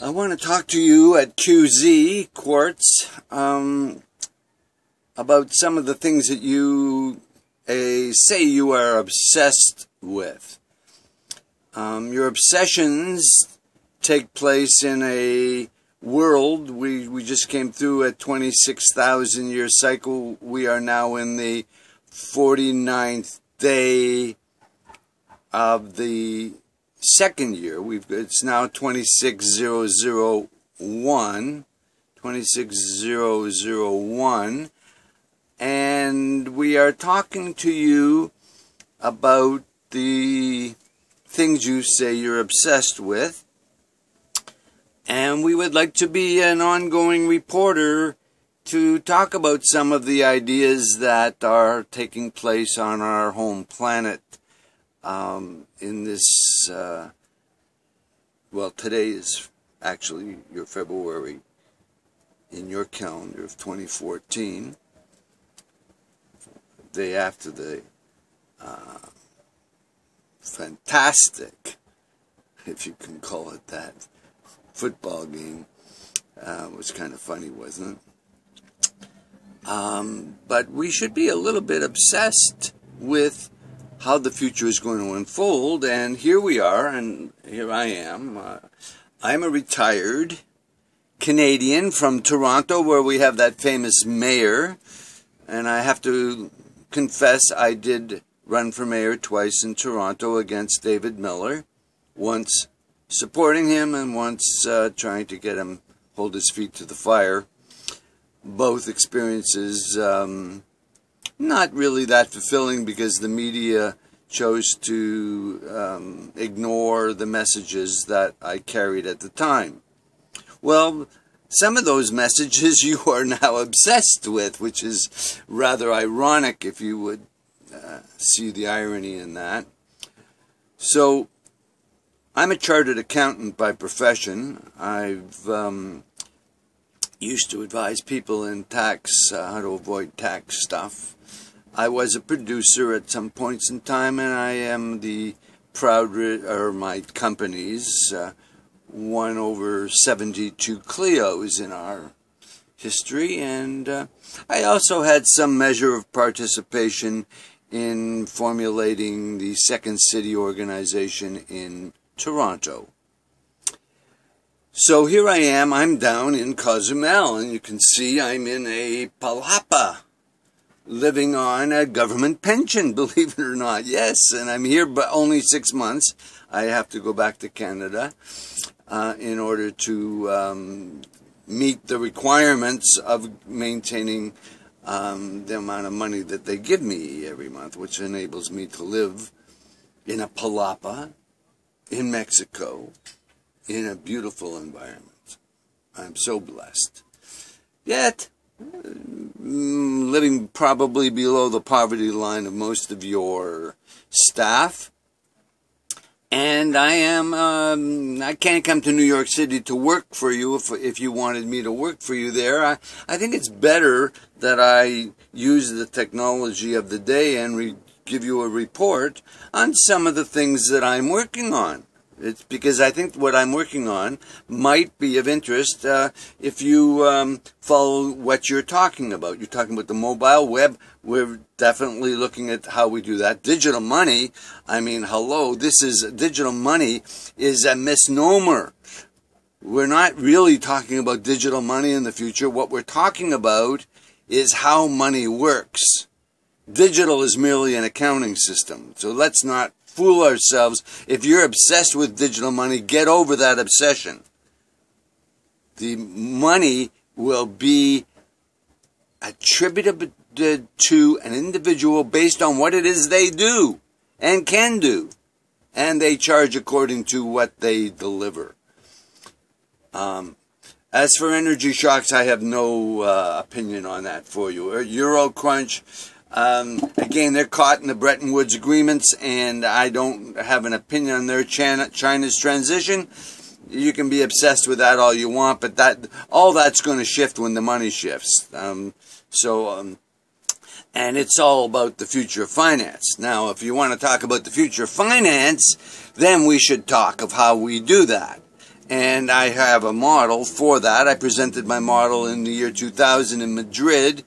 I want to talk to you at QZ, Quartz, about some of the things that you say you are obsessed with. Your obsessions take place in a world. We just came through a 26,000 year cycle. We are now in the 49th day of the second year. It's now 26001, and we are talking to you about the things you say you're obsessed with, and we would like to be an ongoing reporter to talk about some of the ideas that are taking place on our home planet. In this, well, today is actually your February in your calendar of 2014, day after the fantastic, if you can call it that, football game. Was kind of funny, wasn't it? But we should be a little bit obsessed with how the future is going to unfold, and here we are, and here I am. I'm a retired Canadian from Toronto, where we have that famous mayor, and I have to confess I did run for mayor twice in Toronto against David Miller, once supporting him and once trying to get him hold his feet to the fire. Both experiences not really that fulfilling, because the media chose to ignore the messages that I carried at the time. Well, some of those messages you are now obsessed with, which is rather ironic if you would see the irony in that. So, I'm a chartered accountant by profession. I've used to advise people in tax, how to avoid tax stuff. I was a producer at some points in time, and I am the proud, my company's won over 72 Clios in our history, and I also had some measure of participation in formulating the Second City organization in Toronto. So here I am, I'm down in Cozumel, and you can see I'm in a palapa, living on a government pension, believe it or not. Yes, and I'm here but only 6 months. I have to go back to Canada in order to meet the requirements of maintaining the amount of money that they give me every month, which enables me to live in a palapa in Mexico in a beautiful environment. I'm so blessed. Yet, living probably below the poverty line of most of your staff. And I can't come to New York City to work for you if you wanted me to work for you there. I think it's better that I use the technology of the day and give you a report on some of the things that I'm working on. It's because I think what I'm working on might be of interest if you follow what you're talking about. You're talking about the mobile web. We're definitely looking at how we do that. Digital money, I mean, hello, digital money is a misnomer. We're not really talking about digital money in the future. What we're talking about is how money works. Digital is merely an accounting system. So let's not fool ourselves. If you're obsessed with digital money, get over that obsession. The money will be attributed to an individual based on what it is they do and can do. And they charge according to what they deliver. As for energy shocks, I have no opinion on that for you. Eurocrunch, again, they're caught in the Bretton Woods agreements, and I don't have an opinion on their China's transition. You can be obsessed with that all you want, but all that's going to shift when the money shifts. And it's all about the future of finance. Now, if you want to talk about the future of finance, then we should talk of how we do that. and I have a model for that. I presented my model in the year 2000 in Madrid,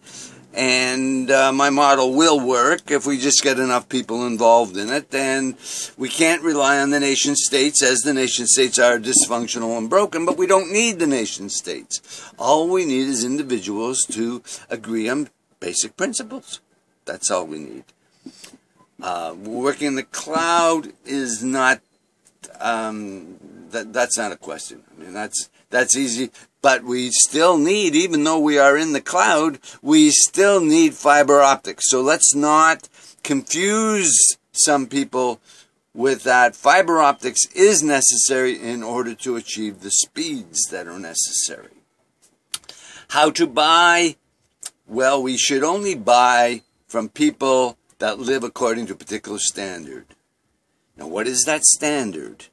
and my model will work if we just get enough people involved in it. And we can't rely on the nation states, as the nation states are dysfunctional and broken, but we don't need the nation states. All we need is individuals to agree on basic principles. That's all we need. Working in the cloud is not, that's not a question. I mean, that's easy. But we still need, even though we are in the cloud, we still need fiber optics. So let's not confuse some people with that. Fiber optics is necessary in order to achieve the speeds that are necessary. How to buy? Well, we should only buy from people that live according to a particular standard. Now, what is that standard?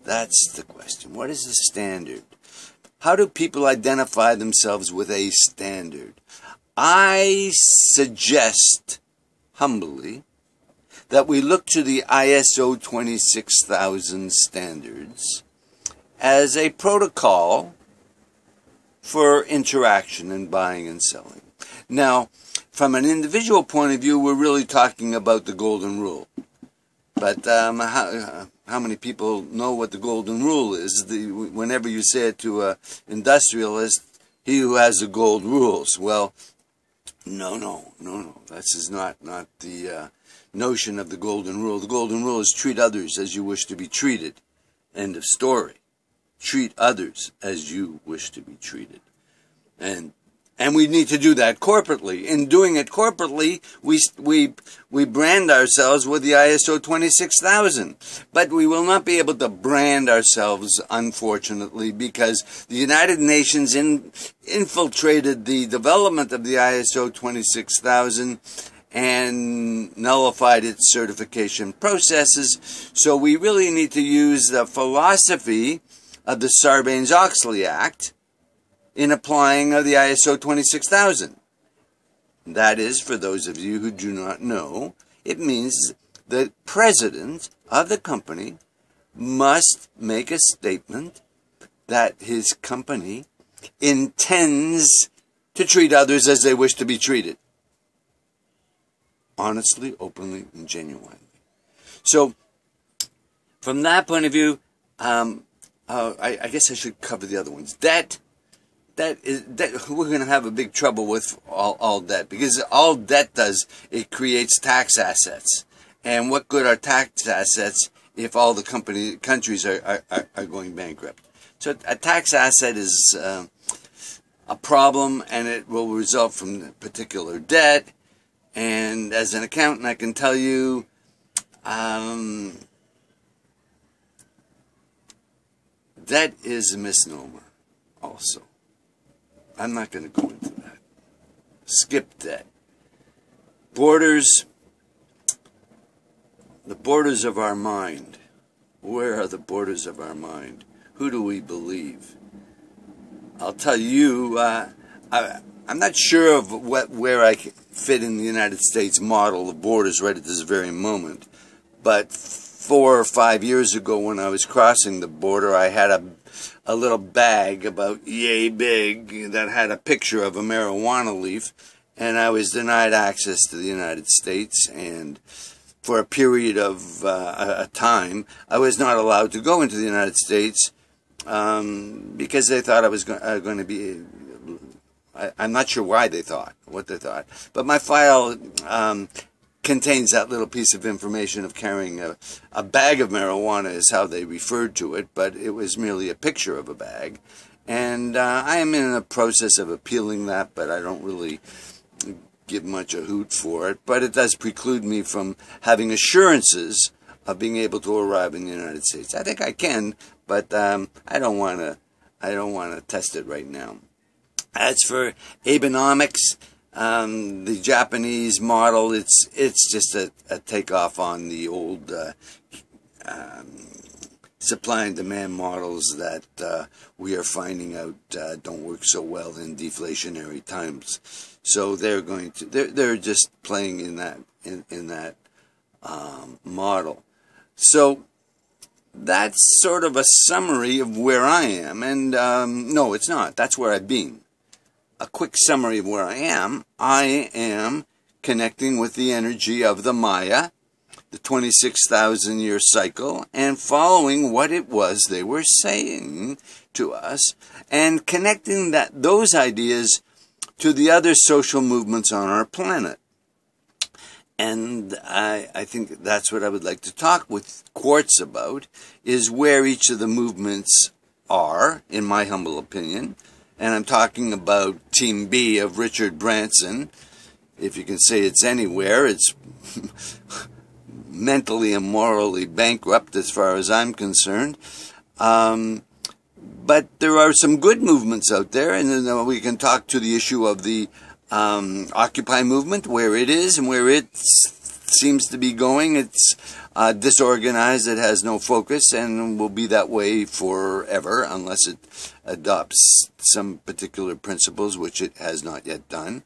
That's the question. What is the standard? How do people identify themselves with a standard? I suggest, humbly, that we look to the ISO 26000 standards as a protocol for interaction in buying and selling. Now, from an individual point of view, we're really talking about the golden rule. But how many people know what the golden rule is? Whenever you say it to an industrialist, he who has the gold rules. Well, no. This is not the notion of the golden rule. The golden rule is treat others as you wish to be treated. End of story. Treat others as you wish to be treated. And we need to do that corporately. In doing it corporately, we brand ourselves with the ISO 26000. But we will not be able to brand ourselves, unfortunately, because the United Nations infiltrated the development of the ISO 26000 and nullified its certification processes. So we really need to use the philosophy of the Sarbanes-Oxley Act in applying the ISO 26000. That is, for those of you who do not know, it means the president of the company must make a statement that his company intends to treat others as they wish to be treated. Honestly, openly, and genuinely. So, from that point of view, I guess I should cover the other ones. Debt we're going to have a big trouble with all debt, because all debt does, it creates tax assets. And what good are tax assets if all the countries are going bankrupt? So a tax asset is a problem, and it will result from particular debt. And as an accountant, I can tell you, debt is a misnomer also. I'm not going to go into that. Skip that. Borders. The borders of our mind. Where are the borders of our mind? Who do we believe? I'll tell you, I'm not sure of where I fit in the United States model of borders right at this very moment. But 4 or 5 years ago, when I was crossing the border, I had a little bag about yay big that had a picture of a marijuana leaf, and I was denied access to the United States, and for a period of a time, I was not allowed to go into the United States because they thought I was going to be, I'm not sure why they thought, what they thought, but my file contains that little piece of information of carrying a bag of marijuana is how they referred to it, but it was merely a picture of a bag. And I am in the process of appealing that, but I don't really give much a hoot for it. But it does preclude me from having assurances of being able to arrive in the United States. I think I can, but I don't want to test it right now. As for Abenomics, the Japanese model, it's just a takeoff on the old supply and demand models that we are finding out don't work so well in deflationary times. So they're just playing in that model. So that's sort of a summary of where I am. And no, it's not. That's where I've been. A quick summary of where I am. I am connecting with the energy of the Maya, the 26,000-year cycle, and following what it was they were saying to us, and connecting those ideas to the other social movements on our planet. And I think that's what I would like to talk with Quartz about, is where each of the movements are, in my humble opinion. And I'm talking about Team B of Richard Branson. If you can say it's anywhere, it's mentally and morally bankrupt as far as I'm concerned. But there are some good movements out there, and then we can talk to the issue of the Occupy movement, where it is and where it seems to be going. It's disorganized, it has no focus, and will be that way forever unless it adopts some particular principles, which it has not yet done.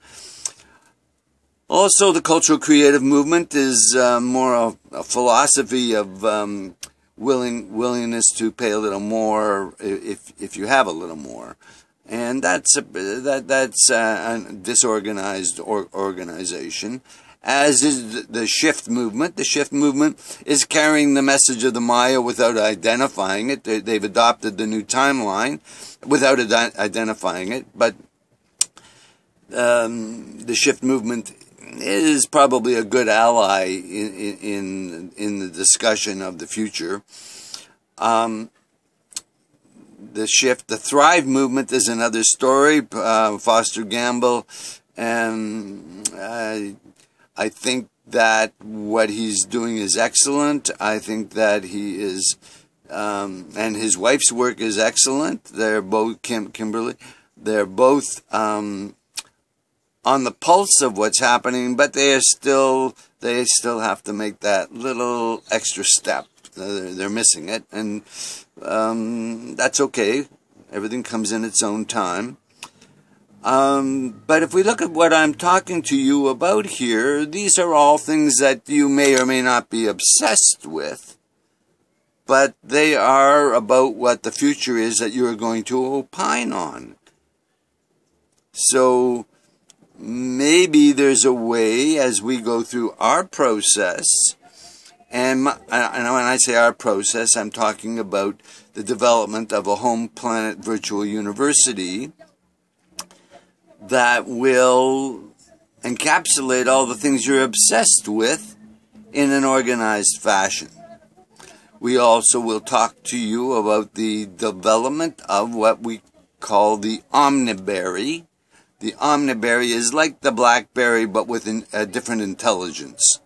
Also, the cultural creative movement is more a philosophy of willingness to pay a little more if you have a little more. And that's a disorganized organization, as is the shift movement. The shift movement is carrying the message of the Maya without identifying it. They've adopted the new timeline without identifying it. But the shift movement is probably a good ally in the discussion of the future. The shift, the Thrive movement is another story. Foster Gamble, and I think that what he's doing is excellent. I think that he is, and his wife's work is excellent. They're both Kimberly. They're both on the pulse of what's happening, but they still have to make that little extra step. They're missing it, and that's okay. Everything comes in its own time. But if we look at what I'm talking to you about here, these are all things that you may or may not be obsessed with, but they are about what the future is that you're going to opine on. So maybe there's a way, as we go through our process, and when I say our process, I'm talking about the development of a home planet virtual university that will encapsulate all the things you're obsessed with in an organized fashion. We also will talk to you about the development of what we call the Omniberry. The Omniberry is like the BlackBerry, but with a different intelligence.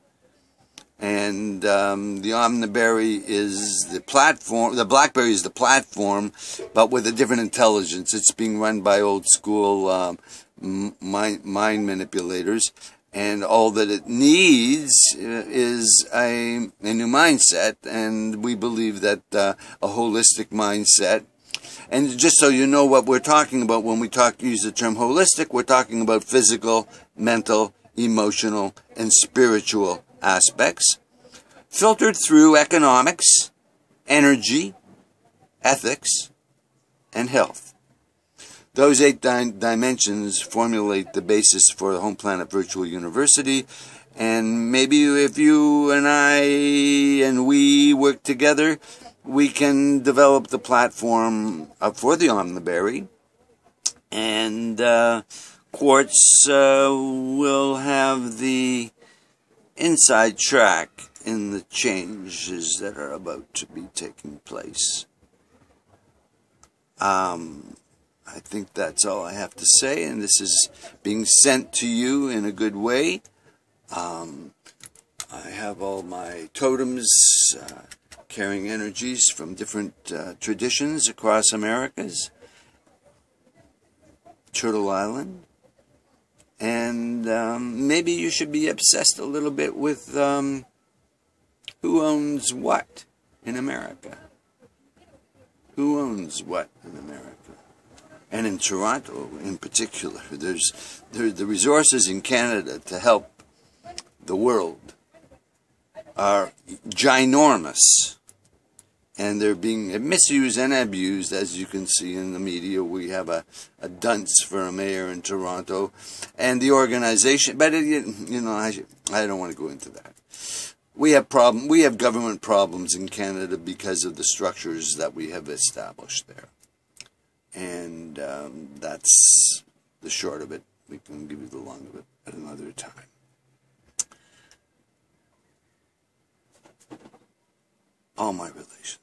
And the Omniberry is the platform. The BlackBerry is the platform, but with a different intelligence. It's being run by old school mind manipulators, and all that it needs is a new mindset. And we believe that a holistic mindset. And just so you know what we're talking about when we use the term holistic, we're talking about physical, mental, emotional, and spiritual aspects, filtered through economics, energy, ethics, and health. Those 8 dimensions formulate the basis for the Home Planet Virtual University, and maybe if you and I and we work together, we can develop the platform for the Omniberry, and Quartz will have the inside track in the changes that are about to be taking place. I think that's all I have to say, and this is being sent to you in a good way. I have all my totems carrying energies from different traditions across Americas, Turtle Island, and maybe you should be obsessed a little bit with who owns what in America. Who owns what in America? And in Toronto in particular, there's the resources in Canada to help the world are ginormous. and they're being misused and abused, as you can see in the media. We have a dunce for a mayor in Toronto, and the organization. But I don't want to go into that. We have government problems in Canada because of the structures that we have established there, and that's the short of it. We can give you the long of it at another time. All my relations.